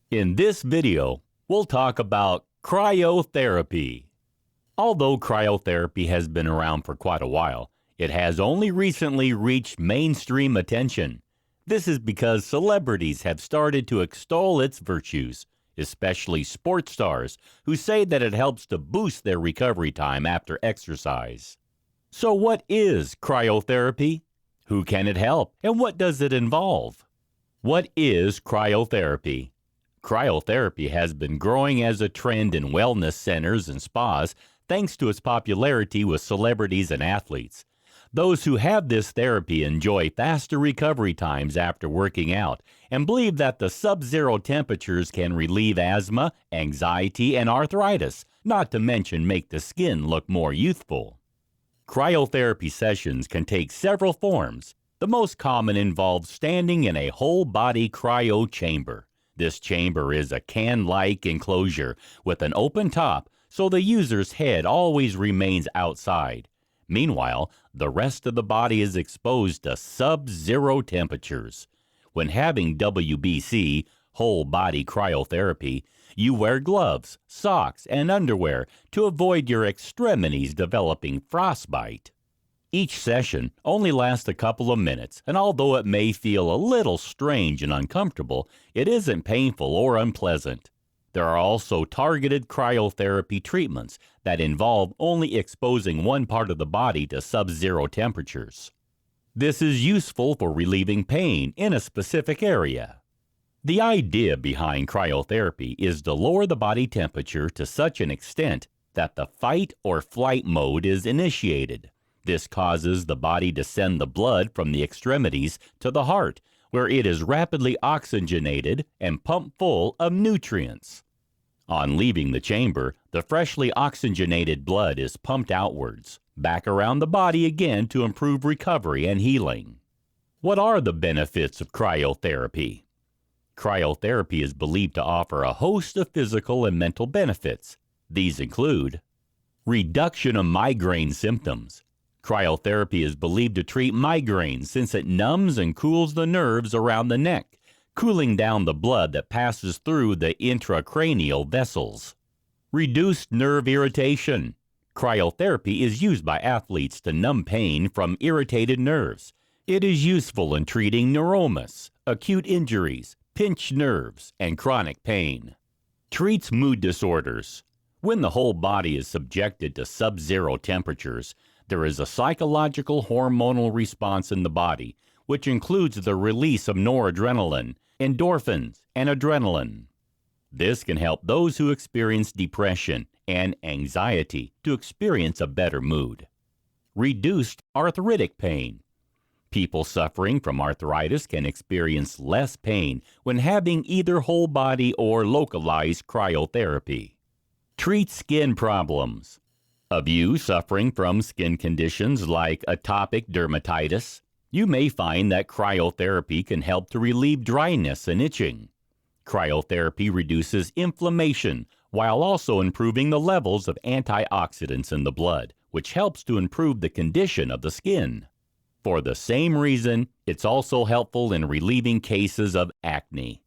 In this video, we'll talk about cryotherapy. Although cryotherapy has been around for quite a while, it has only recently reached mainstream attention. This is because celebrities have started to extol its virtues, especially sports stars who say that it helps to boost their recovery time after exercise. So what is cryotherapy? Who can it help, and what does it involve? What is cryotherapy? Cryotherapy has been growing as a trend in wellness centers and spas thanks to its popularity with celebrities and athletes. Those who have this therapy enjoy faster recovery times after working out and believe that the sub-zero temperatures can relieve asthma, anxiety, and arthritis, not to mention make the skin look more youthful. Cryotherapy sessions can take several forms. The most common involves standing in a whole-body cryo chamber. This chamber is a can-like enclosure with an open top, so the user's head always remains outside. Meanwhile, the rest of the body is exposed to sub-zero temperatures. When having WBC, whole-body cryotherapy, you wear gloves, socks, and underwear to avoid your extremities developing frostbite. Each session only lasts a couple of minutes, and although it may feel a little strange and uncomfortable, it isn't painful or unpleasant. There are also targeted cryotherapy treatments that involve only exposing one part of the body to sub-zero temperatures. This is useful for relieving pain in a specific area. The idea behind cryotherapy is to lower the body temperature to such an extent that the fight or flight mode is initiated. This causes the body to send the blood from the extremities to the heart, where it is rapidly oxygenated and pumped full of nutrients. On leaving the chamber, the freshly oxygenated blood is pumped outwards, back around the body again to improve recovery and healing. What are the benefits of cryotherapy? Cryotherapy is believed to offer a host of physical and mental benefits. These include reduction of migraine symptoms. Cryotherapy is believed to treat migraines since it numbs and cools the nerves around the neck, cooling down the blood that passes through the intracranial vessels. Reduced nerve irritation. Cryotherapy is used by athletes to numb pain from irritated nerves. It is useful in treating neuromas, acute injuries, pinched nerves, and chronic pain. Treats mood disorders. When the whole body is subjected to sub-zero temperatures, there is a psychological hormonal response in the body, which includes the release of noradrenaline, endorphins, and adrenaline. This can help those who experience depression and anxiety to experience a better mood. Reduced arthritic pain. People suffering from arthritis can experience less pain when having either whole body or localized cryotherapy. Treat skin problems. Of you suffering from skin conditions like atopic dermatitis, you may find that cryotherapy can help to relieve dryness and itching. Cryotherapy reduces inflammation while also improving the levels of antioxidants in the blood, which helps to improve the condition of the skin. For the same reason, it's also helpful in relieving cases of acne.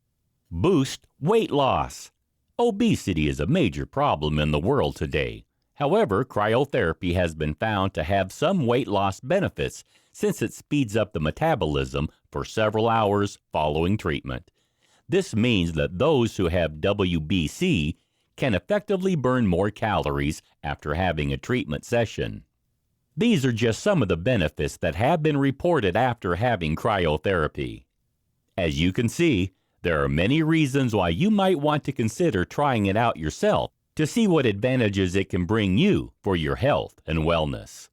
Boost weight loss. Obesity is a major problem in the world today. However, cryotherapy has been found to have some weight loss benefits since it speeds up the metabolism for several hours following treatment. This means that those who have WBC can effectively burn more calories after having a treatment session. These are just some of the benefits that have been reported after having cryotherapy. As you can see, there are many reasons why you might want to consider trying it out yourself to see what advantages it can bring you for your health and wellness.